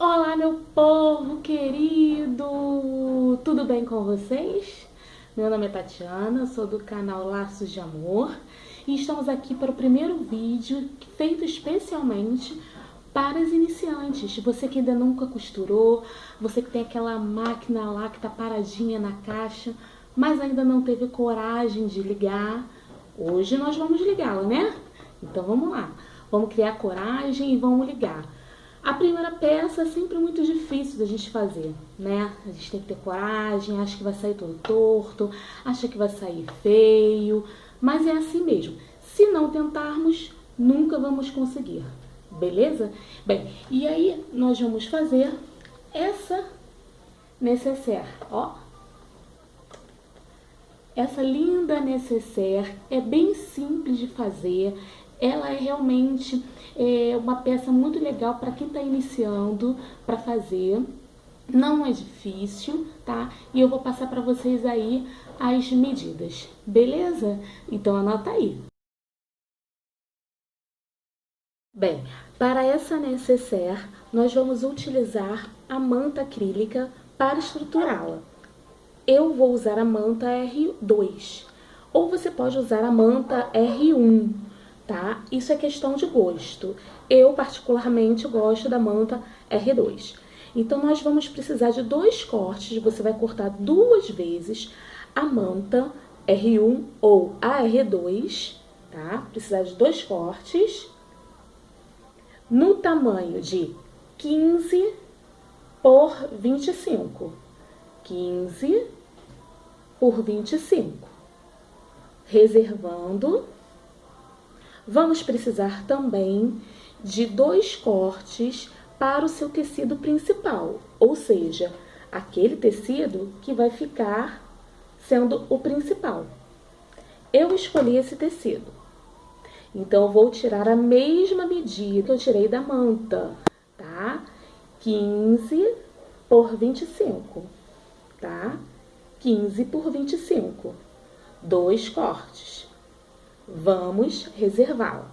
Olá, meu povo querido! Tudo bem com vocês? Meu nome é Tatiana, sou do canal Laços de Amor e estamos aqui para o primeiro vídeo feito especialmente para os iniciantes. Você que ainda nunca costurou, você que tem aquela máquina lá que está paradinha na caixa, mas ainda não teve coragem de ligar. Hoje nós vamos ligá-la, né? Então vamos lá, vamos criar coragem e vamos ligar. A primeira peça é sempre muito difícil da gente fazer, né? A gente tem que ter coragem, acha que vai sair todo torto, acha que vai sair feio, mas é assim mesmo. Se não tentarmos, nunca vamos conseguir, beleza? Bem, e aí nós vamos fazer essa necessaire, ó. Essa linda necessaire é bem simples de fazer, ela é realmente uma peça muito legal para quem está iniciando para fazer, não é difícil, tá? E eu vou passar para vocês aí as medidas, beleza? Então anota aí. Bem, para essa necessaire, nós vamos utilizar a manta acrílica para estruturá-la. Eu vou usar a manta R2, ou você pode usar a manta R1, tá? Isso é questão de gosto. Eu, particularmente, gosto da manta R2. Então, nós vamos precisar de 2 cortes. Você vai cortar 2 vezes a manta R1 ou a R2, tá? Precisar de 2 cortes no tamanho de 15 por 25. 15 por 25. Reservando. Vamos precisar também de 2 cortes para o seu tecido principal, ou seja, aquele tecido que vai ficar sendo o principal. Eu escolhi esse tecido, então eu vou tirar a mesma medida que eu tirei da manta, tá? 15 por 25, tá? 15 por 25. 2 cortes. Vamos reservá-la.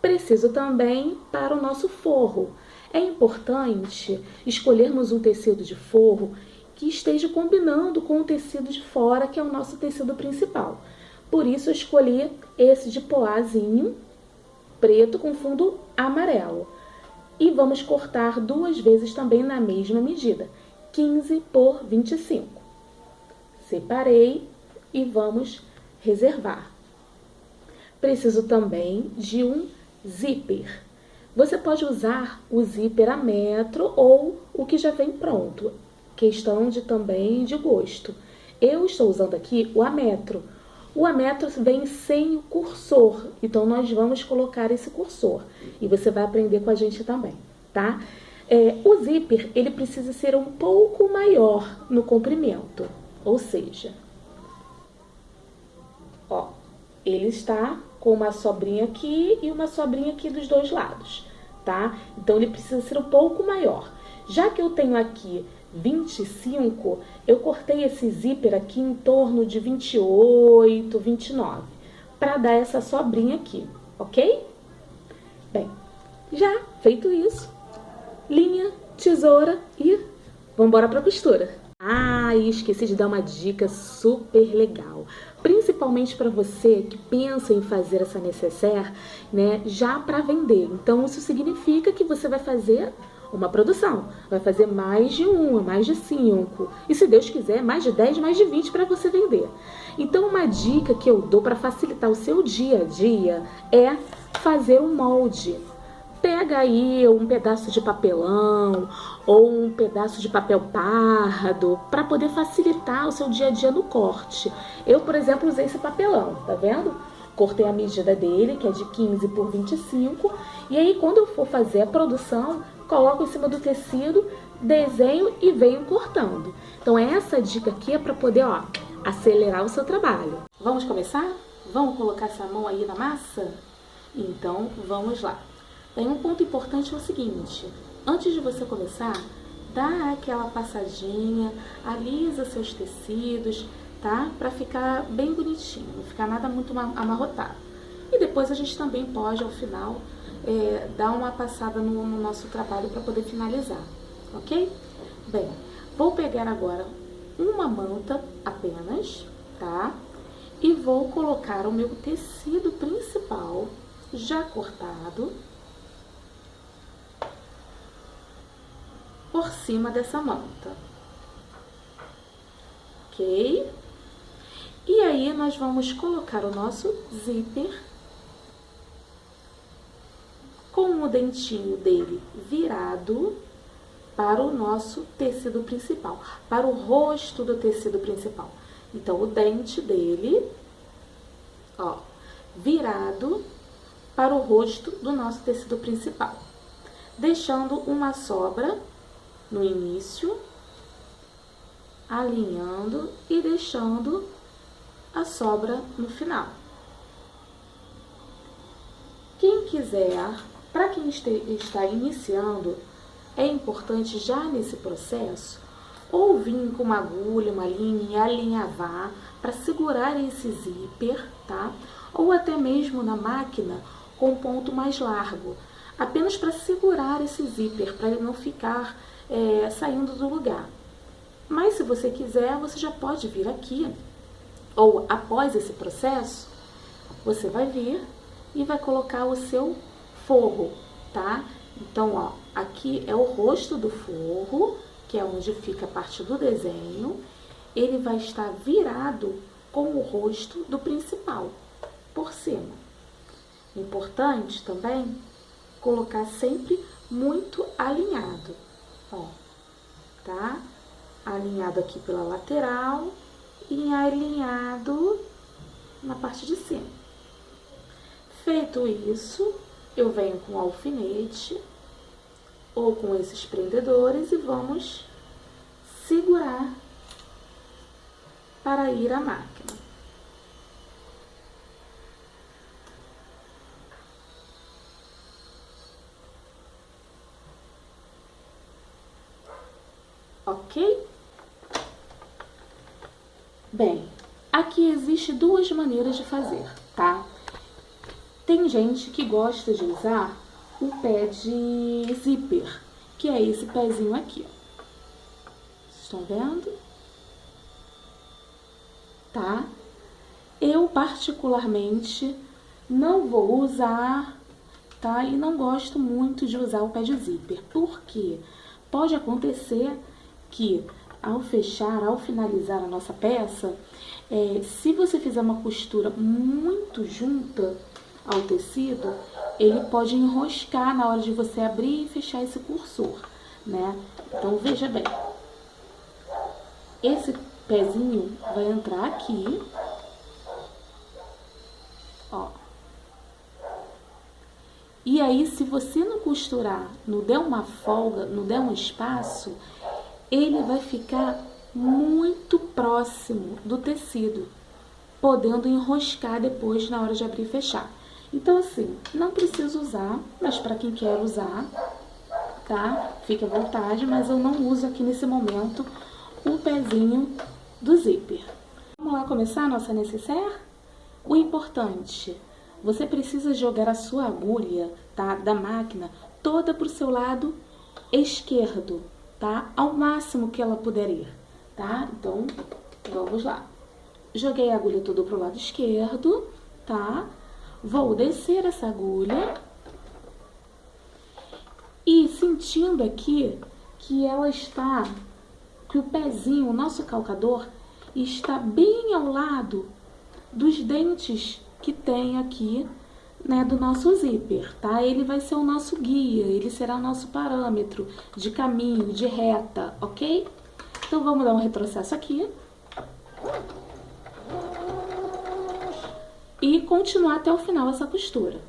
Preciso também para o nosso forro. É importante escolhermos um tecido de forro que esteja combinando com o tecido de fora, que é o nosso tecido principal. Por isso eu escolhi esse de poazinho preto com fundo amarelo. E vamos cortar 2 vezes também na mesma medida, 15 por 25. Separei e vamos reservar. Preciso também de um zíper. Você pode usar o zíper a metro ou o que já vem pronto, questão de também de gosto. Eu estou usando aqui o a metro. O a metro vem sem o cursor, então nós vamos colocar esse cursor e você vai aprender com a gente também, tá? O zíper, ele precisa ser um pouco maior no comprimento, ou seja, ó, ele está com uma sobrinha aqui e uma sobrinha aqui dos 2 lados, tá? Então ele precisa ser um pouco maior. Já que eu tenho aqui 25, eu cortei esse zíper aqui em torno de 28, 29, para dar essa sobrinha aqui, ok? Bem, já feito isso, linha, tesoura e vamos embora para a costura. Ah, e esqueci de dar uma dica super legal, principalmente para você que pensa em fazer essa necessaire, né, já para vender. Então isso significa que você vai fazer uma produção, vai fazer mais de uma, mais de 5, e se Deus quiser, mais de 10, mais de 20 para você vender. Então uma dica que eu dou para facilitar o seu dia a dia é fazer um molde. Pega aí um pedaço de papelão ou um pedaço de papel pardo para poder facilitar o seu dia a dia no corte. Eu, por exemplo, usei esse papelão, tá vendo? Cortei a medida dele, que é de 15 por 25, e aí quando eu for fazer a produção, coloco em cima do tecido, desenho e venho cortando. Então essa dica aqui é para poder, ó, acelerar o seu trabalho. Vamos começar? Vamos colocar essa mão aí na massa? Então vamos lá. Tem um ponto importante, é o seguinte: antes de você começar, dá aquela passadinha, alisa seus tecidos, tá? Pra ficar bem bonitinho, não ficar nada muito amarrotado. E depois a gente também pode, ao final, dar uma passada no nosso trabalho para poder finalizar, ok? Bem, vou pegar agora uma manta apenas, tá? E vou colocar o meu tecido principal já cortado por cima dessa manta, ok? E aí nós vamos colocar o nosso zíper com o dentinho dele virado para o nosso tecido principal, para o rosto do tecido principal. Então, o dente dele, ó, virado para o rosto do nosso tecido principal, deixando uma sobra no início, alinhando e deixando a sobra no final. Quem quiser, para quem está iniciando, é importante já nesse processo ou vir com uma agulha, uma linha e alinhavar para segurar esse zíper, tá? Ou até mesmo na máquina com um ponto mais largo, apenas para segurar esse zíper, para ele não ficar saindo do lugar. Mas se você quiser, você já pode vir aqui, ou após esse processo, você vai vir e vai colocar o seu forro, tá? Então, ó, aqui é o rosto do forro, que é onde fica a parte do desenho. Ele vai estar virado com o rosto do principal, por cima. Importante também colocar sempre muito alinhado, ó, tá? Alinhado aqui pela lateral e alinhado na parte de cima. Feito isso, eu venho com o alfinete ou com esses prendedores e vamos segurar para ir à máquina. Ok? Bem, aqui existe duas maneiras de fazer, tá? Tem gente que gosta de usar o pé de zíper, que é esse pezinho aqui, ó. Vocês estão vendo? Tá? Eu, particularmente, não vou usar, tá? E não gosto muito de usar o pé de zíper, porque pode acontecer que, ao fechar, ao finalizar a nossa peça, se você fizer uma costura muito junta ao tecido, ele pode enroscar na hora de você abrir e fechar esse cursor, né? Então, veja bem. Esse pezinho vai entrar aqui, ó. E aí, se você não costurar, não der uma folga, não der um espaço, ele vai ficar muito próximo do tecido, podendo enroscar depois na hora de abrir e fechar. Então, assim, não precisa usar, mas para quem quer usar, tá? Fique à vontade, mas eu não uso aqui nesse momento o pezinho do zíper. Vamos lá começar a nossa nécessaire? O importante, você precisa jogar a sua agulha, tá? Da máquina toda para o seu lado esquerdo, tá? Ao máximo que ela puder ir, tá? Então, vamos lá. Joguei a agulha toda pro lado esquerdo, tá? Vou descer essa agulha e sentindo aqui que ela está, que o pezinho, o nosso calcador, está bem ao lado dos dentes que tem aqui, né, do nosso zíper, tá? Ele vai ser o nosso guia, ele será o nosso parâmetro de caminho, de reta, ok? Então, vamos dar um retrocesso aqui. E continuar até o final essa costura.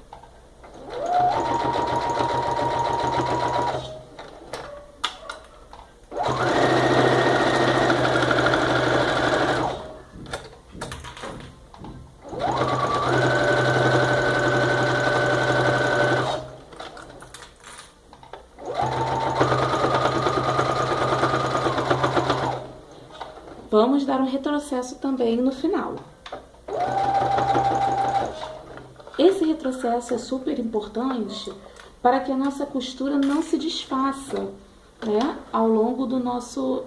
Vamos dar um retrocesso também no final. Esse retrocesso é super importante para que a nossa costura não se desfaça, né, ao longo do nosso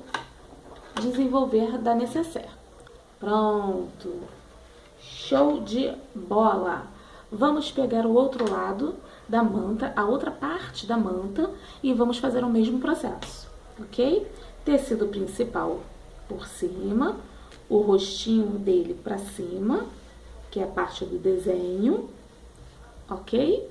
desenvolver da necessaire. Pronto! Show de bola! Vamos pegar o outro lado da manta, a outra parte da manta, e vamos fazer o mesmo processo, ok? Tecido principal por cima, o rostinho dele para cima, que é a parte do desenho, ok?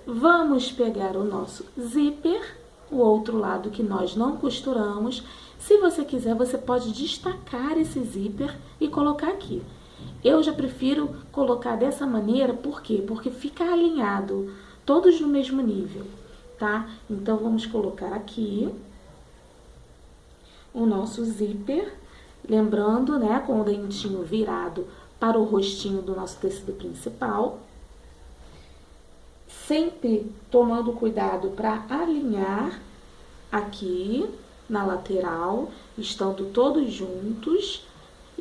Vamos pegar o nosso zíper, o outro lado que nós não costuramos. Se você quiser, você pode destacar esse zíper e colocar aqui. Eu já prefiro colocar dessa maneira, por quê? Porque fica alinhado, todos no mesmo nível, tá? Então, vamos colocar aqui o nosso zíper, lembrando, né, com o dentinho virado para o rostinho do nosso tecido principal. Sempre tomando cuidado para alinhar aqui na lateral, estando todos juntos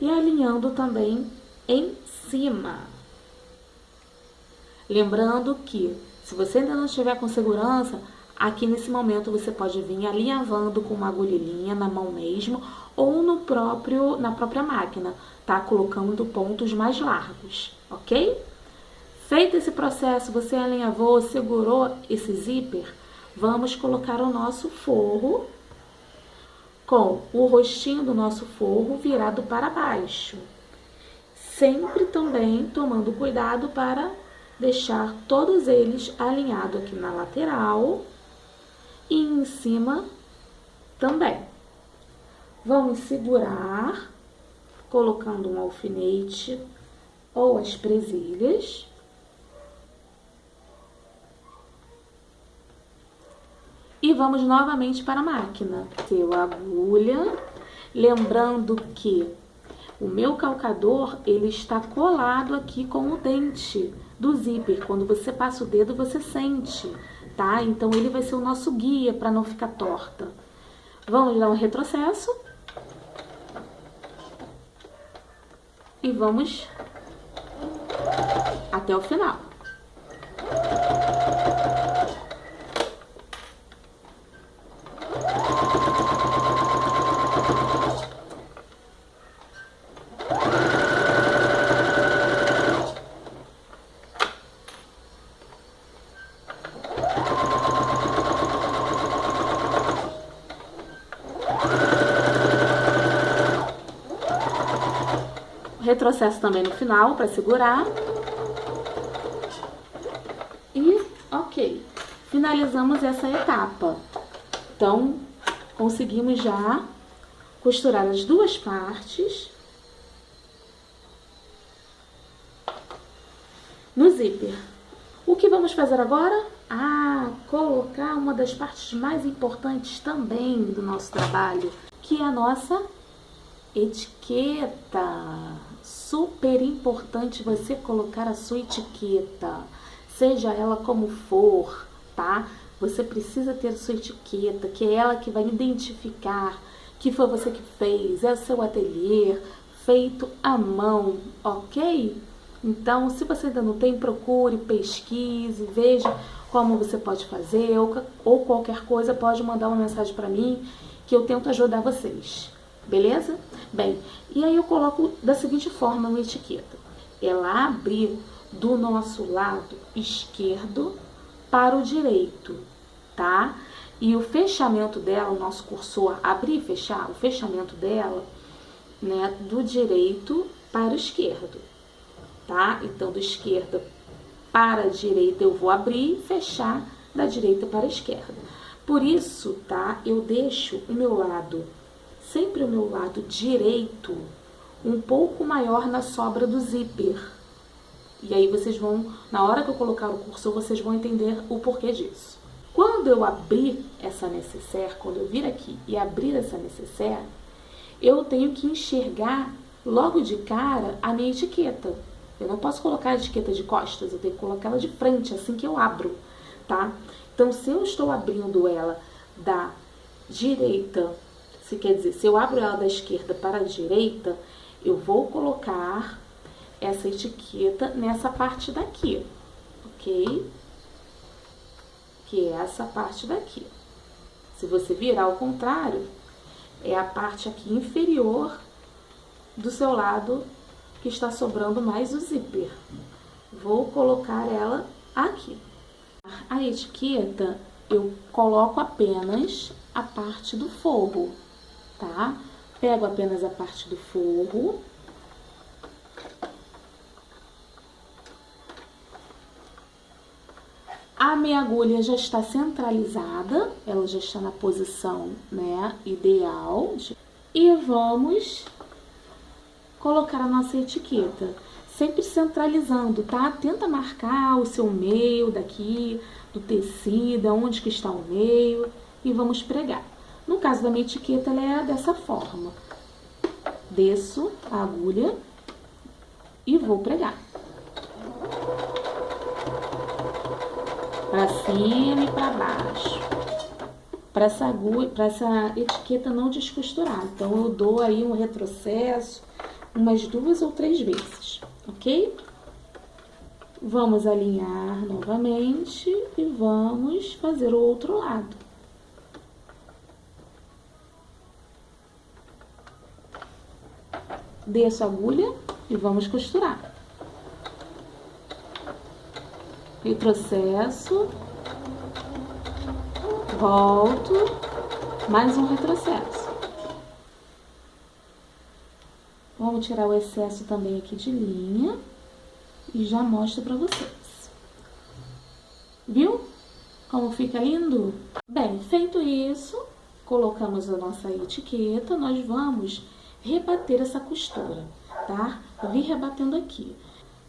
e alinhando também em cima. Lembrando que, se você ainda não estiver com segurança, aqui nesse momento você pode vir alinhavando com uma agulhinha na mão mesmo ou na própria máquina, tá? Colocando pontos mais largos, ok? Feito esse processo, você alinhavou, segurou esse zíper, vamos colocar o nosso forro com o rostinho do nosso forro virado para baixo. Sempre também tomando cuidado para deixar todos eles alinhados aqui na lateral e em cima também. Vamos segurar colocando um alfinete ou as presilhas. E vamos novamente para a máquina. Seu agulha, lembrando que o meu calcador, ele está colado aqui com o dente do zíper. Quando você passa o dedo, você sente, tá? Então, ele vai ser o nosso guia para não ficar torta. Vamos dar um retrocesso. E vamos até o final. Retrocesso também no final para segurar. E ok, finalizamos essa etapa. Então, conseguimos já costurar as duas partes no zíper. O que vamos fazer agora? Colocar uma das partes mais importantes também do nosso trabalho, que é a nossa etiqueta. Super importante você colocar a sua etiqueta, seja ela como for, tá? Você precisa ter a sua etiqueta, que é ela que vai identificar que foi você que fez, é o seu ateliê, feito à mão, ok? Então, se você ainda não tem, procure, pesquise, veja como você pode fazer, ou qualquer coisa, pode mandar uma mensagem para mim, que eu tento ajudar vocês. Beleza? Bem, e aí eu coloco da seguinte forma uma etiqueta. Ela abre do nosso lado esquerdo para o direito, tá? E o fechamento dela, o nosso cursor abrir e fechar, o fechamento dela, né, do direito para o esquerdo, tá? Então, do esquerda para a direita eu vou abrir e fechar da direita para a esquerda. Por isso, tá? Eu deixo o meu lado, sempre o meu lado direito, um pouco maior na sobra do zíper. E aí vocês vão, na hora que eu colocar o cursor, vocês vão entender o porquê disso. Quando eu abrir essa necessaire, quando eu vir aqui e abrir essa necessaire, eu tenho que enxergar logo de cara a minha etiqueta. Eu não posso colocar a etiqueta de costas, eu tenho que colocar ela de frente, assim que eu abro, tá? Então, se eu estou abrindo ela da direita, se eu abro ela da esquerda para a direita, eu vou colocar essa etiqueta nessa parte daqui, ok? Que é essa parte daqui. Se você virar ao contrário, é a parte aqui inferior do seu lado que está sobrando mais o zíper. Vou colocar ela aqui. A etiqueta eu coloco apenas a parte do forro, tá? Pego apenas a parte do forro. A minha agulha já está centralizada, ela já está na posição, né, ideal. E vamos colocar a nossa etiqueta, sempre centralizando, tá? Tenta marcar o seu meio daqui, do tecido, onde que está o meio, e vamos pregar. No caso da minha etiqueta, ela é dessa forma. Desço a agulha e vou pregar. Para cima e para baixo. Para essa agulha, para essa etiqueta não descosturar. Então, eu dou aí um retrocesso umas 2 ou 3 vezes, ok? Vamos alinhar novamente e vamos fazer o outro lado. Desço a agulha e vamos costurar. Retrocesso, volto, mais um retrocesso. Vamos tirar o excesso também aqui de linha e já mostro pra vocês. Viu como fica lindo? Bem, feito isso, colocamos a nossa etiqueta, nós vamos rebater essa costura, tá? Eu vim rebatendo aqui.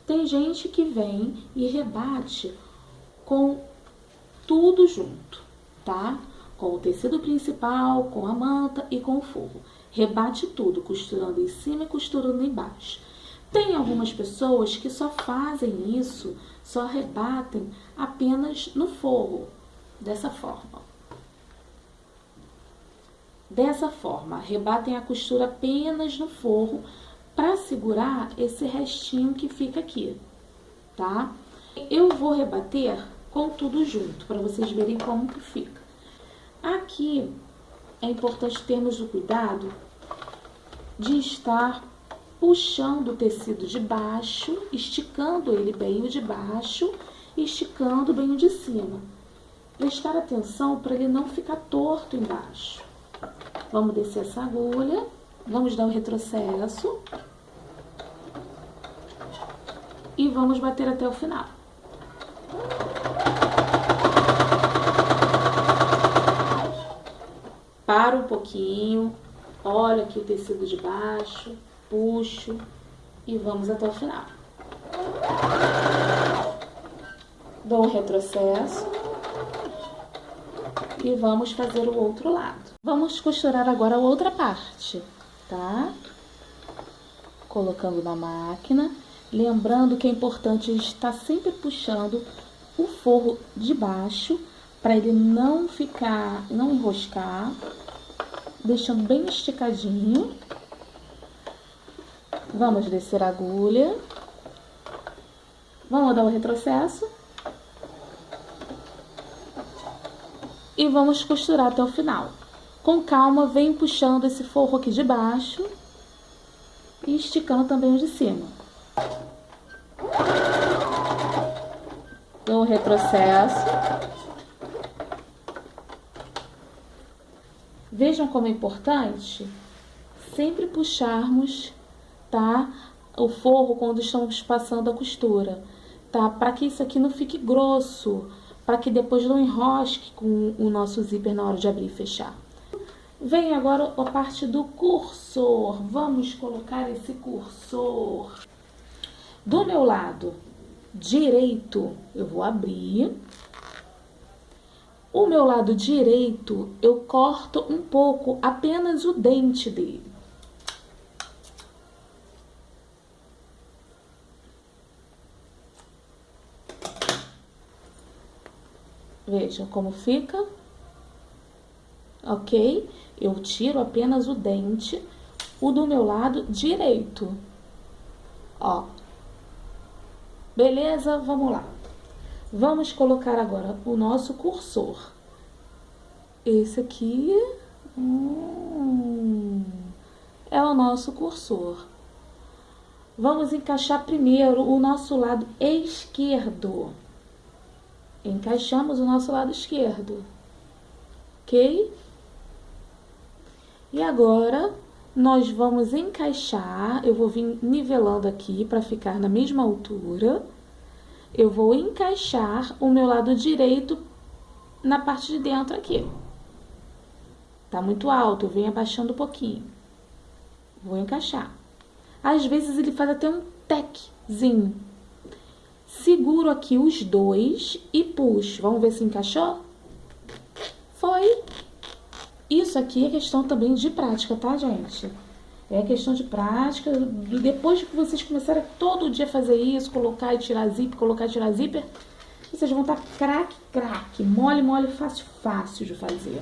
Tem gente que vem e rebate com tudo junto, tá? Com o tecido principal, com a manta e com o forro. Rebate tudo, costurando em cima e costurando embaixo. Tem algumas pessoas que só fazem isso, só rebatem apenas no forro, dessa forma. Dessa forma, rebatem a costura apenas no forro, para segurar esse restinho que fica aqui, tá? Eu vou rebater com tudo junto, para vocês verem como que fica. Aqui é importante termos o cuidado de estar puxando o tecido de baixo, esticando ele bem o de baixo e esticando bem o de cima. Prestar atenção para ele não ficar torto embaixo. Vamos descer essa agulha. Vamos dar um retrocesso e vamos bater até o final. Para um pouquinho, olha aqui o tecido de baixo, puxo e vamos até o final. Dou um retrocesso e vamos fazer o outro lado. Vamos costurar agora a outra parte, tá? Colocando na máquina, lembrando que é importante a gente estar sempre puxando o forro de baixo para ele não ficar, não enroscar, deixando bem esticadinho. Vamos descer a agulha, vamos dar o retrocesso e vamos costurar até o final. Com calma, vem puxando esse forro aqui de baixo e esticando também o de cima. Dou um retrocesso. Vejam como é importante sempre puxarmos, tá? O forro quando estamos passando a costura, tá? Para que isso aqui não fique grosso, para que depois não enrosque com o nosso zíper na hora de abrir e fechar. Vem agora a parte do cursor. Vamos colocar esse cursor. Do meu lado direito, eu vou abrir. O meu lado direito, eu corto um pouco, apenas o dente dele. Vejam como fica. Ok? Eu tiro apenas o dente, o do meu lado direito. Ó. Beleza? Vamos lá. Vamos colocar agora o nosso cursor. Esse aqui é o nosso cursor. Vamos encaixar primeiro o nosso lado esquerdo. Encaixamos o nosso lado esquerdo, ok? E agora, nós vamos encaixar, eu vou vir nivelando aqui para ficar na mesma altura. Eu vou encaixar o meu lado direito na parte de dentro aqui. Tá muito alto, eu venho abaixando um pouquinho. Vou encaixar. Às vezes ele faz até um tequezinho. Seguro aqui os dois e puxo. Vamos ver se encaixou? Foi. Isso aqui é questão também de prática, tá, gente? É questão de prática. Depois que vocês começarem todo dia a fazer isso, colocar e tirar zíper, colocar e tirar zíper, vocês vão estar craque, mole, fácil de fazer.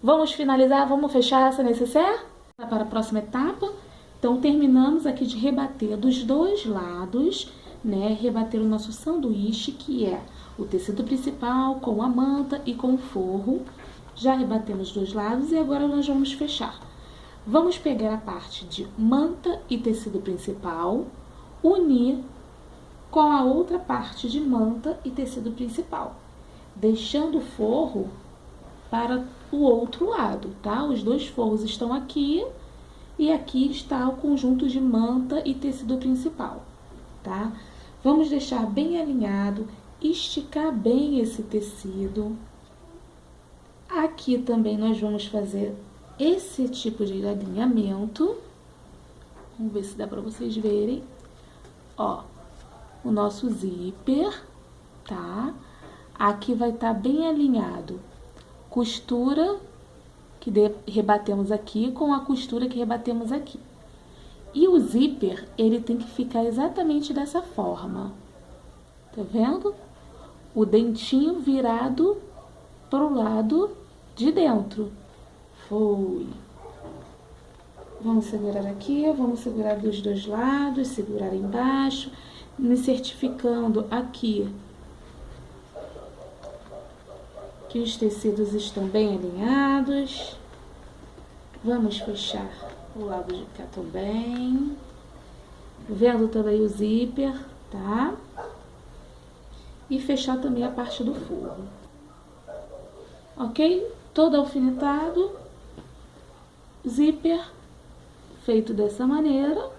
Vamos finalizar, vamos fechar essa necessaire para a próxima etapa. Então, terminamos aqui de rebater dos dois lados, né? Rebater o nosso sanduíche, que é o tecido principal com a manta e com o forro. Já rebatemos os dois lados e agora nós vamos fechar. Vamos pegar a parte de manta e tecido principal, unir com a outra parte de manta e tecido principal, deixando o forro para o outro lado, tá? Os dois forros estão aqui e aqui está o conjunto de manta e tecido principal, tá? Vamos deixar bem alinhado, esticar bem esse tecido. Aqui também nós vamos fazer esse tipo de alinhamento. Vamos ver se dá para vocês verem. Ó, o nosso zíper, tá? Aqui vai estar bem alinhado. Costura que rebatemos aqui com a costura que rebatemos aqui. E o zíper, ele tem que ficar exatamente dessa forma. Tá vendo? O dentinho virado pro lado de dentro. Foi. Vamos segurar aqui, vamos segurar dos dois lados, segurar embaixo, me certificando aqui que os tecidos estão bem alinhados. Vamos fechar o lado de cá também. Vendo também o zíper, tá? E fechar também a parte do forro. Ok? Todo alfinetado. Zíper feito dessa maneira.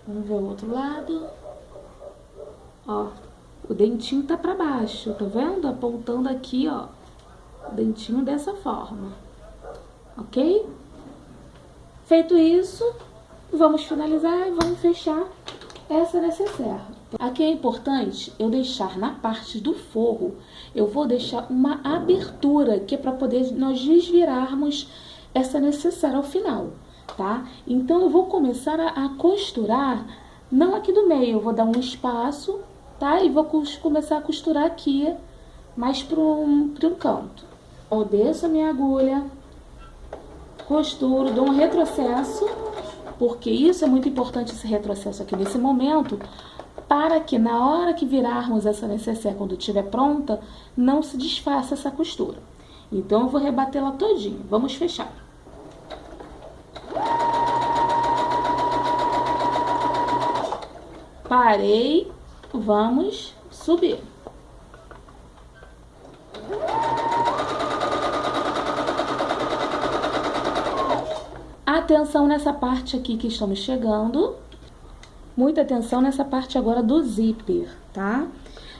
Vamos ver o outro lado. Ó, o dentinho tá pra baixo, tá vendo? Apontando aqui, ó, o dentinho dessa forma, ok? Feito isso, vamos finalizar e vamos fechar essa necessaire. Aqui é importante eu deixar na parte do forro, eu vou deixar uma abertura, que é para poder nós desvirarmos essa necessaire ao final, tá? Então, eu vou começar a costurar, não aqui do meio, eu vou dar um espaço, tá? E vou começar a costurar aqui, mais para um canto. Eu desço a minha agulha, costuro, dou um retrocesso, porque isso é muito importante, esse retrocesso aqui nesse momento, para que na hora que virarmos essa necessaire, quando estiver pronta, não se desfaça essa costura. Então, eu vou rebater ela todinha. Vamos fechar. Parei, vamos subir. Atenção nessa parte aqui que estamos chegando. Muita atenção nessa parte agora do zíper, tá?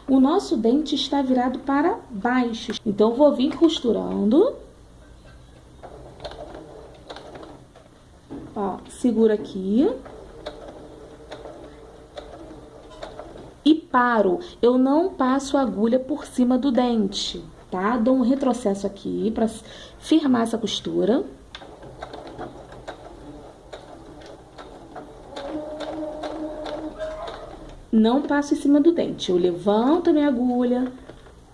O nosso dente está virado para baixo. Então, eu vou vir costurando. Ó, segura aqui. E paro. Eu não passo a agulha por cima do dente, tá? Dou um retrocesso aqui para firmar essa costura. Não passo em cima do dente. Eu levanto a minha agulha,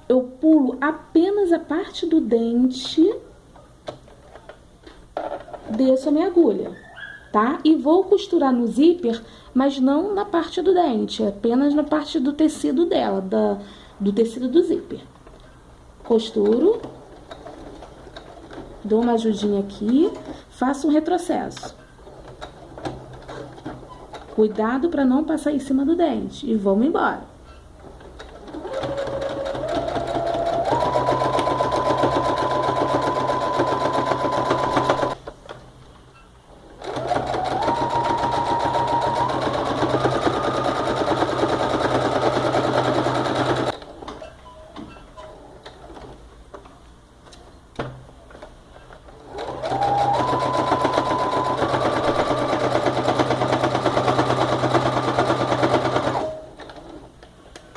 eu pulo apenas a parte do dente, desço a minha agulha, tá? E vou costurar no zíper, mas não na parte do dente, apenas na parte do tecido dela, do tecido do zíper. Costuro, dou uma ajudinha aqui, faço um retrocesso. Cuidado para não passar em cima do dente e vamos embora.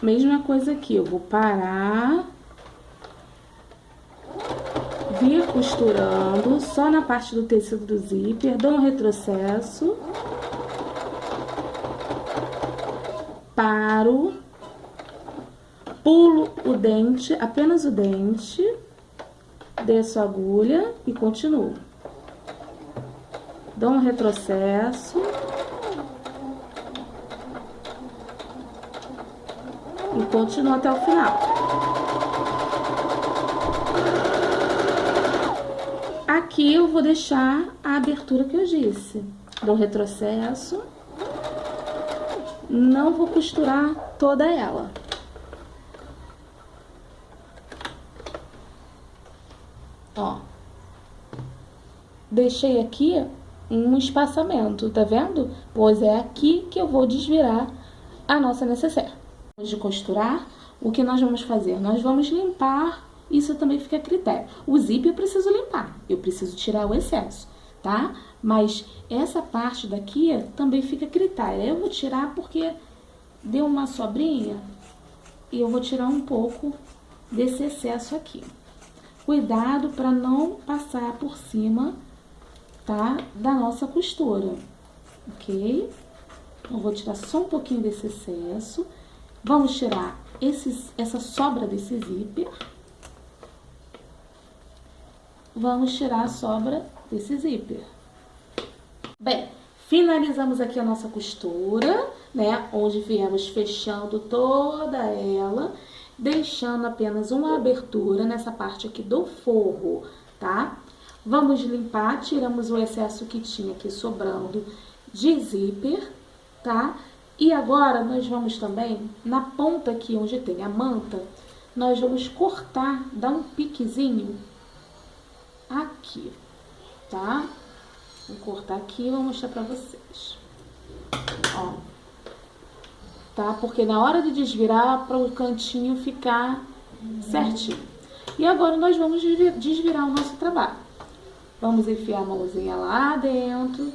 Mesma coisa aqui, eu vou parar, vir costurando só na parte do tecido do zíper, dou um retrocesso, paro, pulo o dente, apenas o dente, desço a agulha e continuo. Dou um retrocesso. E continuo até o final. Aqui eu vou deixar a abertura que eu disse. Dou retrocesso. Não vou costurar toda ela. Ó. Deixei aqui um espaçamento, tá vendo? Pois é aqui que eu vou desvirar a nossa necessaire. De costurar, o que nós vamos fazer? Nós vamos limpar, isso também fica a critério. O zíper eu preciso limpar, eu preciso tirar o excesso, tá? Mas essa parte daqui também fica a critério. Eu vou tirar porque deu uma sobrinha e eu vou tirar um pouco desse excesso aqui. Cuidado para não passar por cima, tá? Da nossa costura, ok? Eu vou tirar só um pouquinho desse excesso. Vamos tirar essa sobra desse zíper. Vamos tirar a sobra desse zíper. Bem, finalizamos aqui a nossa costura, né? Onde viemos fechando toda ela, deixando apenas uma abertura nessa parte aqui do forro, tá? Vamos limpar, tiramos o excesso que tinha aqui sobrando de zíper, tá? E agora, nós vamos também, na ponta aqui onde tem a manta, nós vamos cortar, dar um piquezinho aqui, tá? Vou cortar aqui e vou mostrar pra vocês. Ó. Tá? Porque na hora de desvirar, para o cantinho ficar certinho. E agora nós vamos desvirar o nosso trabalho. Vamos enfiar a mãozinha lá dentro,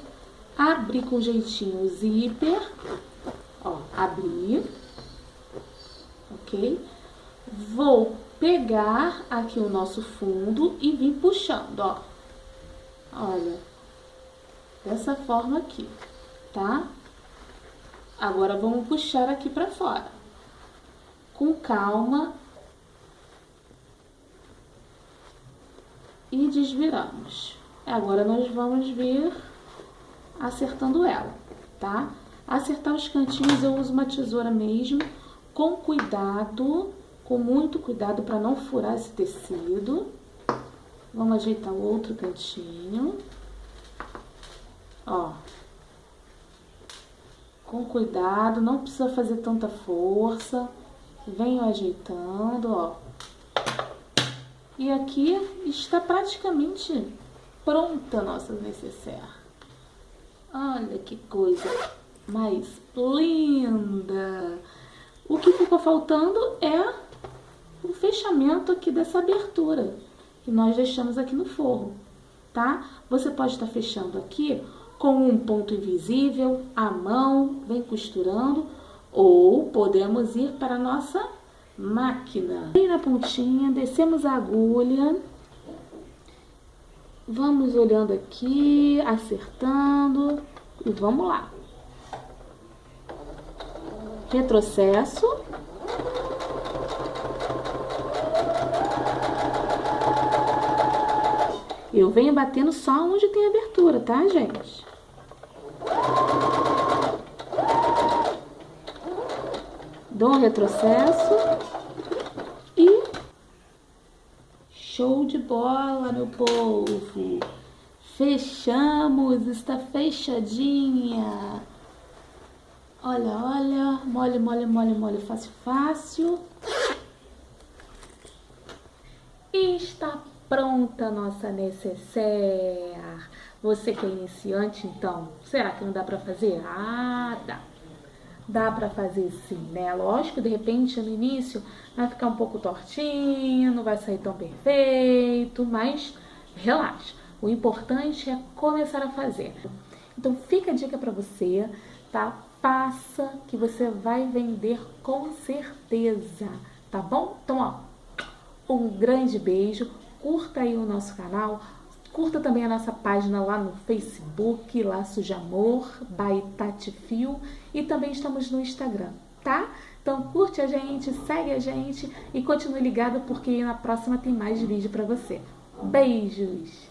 abrir com jeitinho o zíper. Ó, abrir, ok? Vou pegar aqui o nosso fundo e vir puxando, ó. Olha, dessa forma aqui, tá? Agora vamos puxar aqui pra fora. Com calma. E desviramos. Agora nós vamos vir acertando ela, tá? Acertar os cantinhos eu uso uma tesoura mesmo, com cuidado, com muito cuidado para não furar esse tecido. Vamos ajeitar o outro cantinho. Ó. Com cuidado, não precisa fazer tanta força. Venho ajeitando, ó. E aqui está praticamente pronta a nossa necessaire. Olha que coisa mais linda! O que ficou faltando é o fechamento aqui dessa abertura que nós deixamos aqui no forro, tá? Você pode estar fechando aqui com um ponto invisível, à mão, vem costurando, ou podemos ir para a nossa máquina. Bem na pontinha, descemos a agulha, vamos olhando aqui, acertando e vamos lá. Retrocesso. Eu venho batendo só onde tem abertura, tá, gente? Dou um retrocesso e show de bola, meu povo! Fechamos, está fechadinha. Olha, olha, mole, mole, mole, mole, fácil, fácil. E está pronta a nossa necessaire. Você que é iniciante, então, será que não dá para fazer? Ah, dá. Dá para fazer sim, né? Lógico, de repente, no início, vai ficar um pouco tortinho, não vai sair tão perfeito, mas relaxa. O importante é começar a fazer. Então, fica a dica para você, tá? Faça que você vai vender com certeza, tá bom? Então, ó, um grande beijo, curta aí o nosso canal, curta também a nossa página lá no Facebook, Laços de Amor, by Tati Fio, e também estamos no Instagram, tá? Então curte a gente, segue a gente e continue ligado porque na próxima tem mais vídeo para você. Beijos!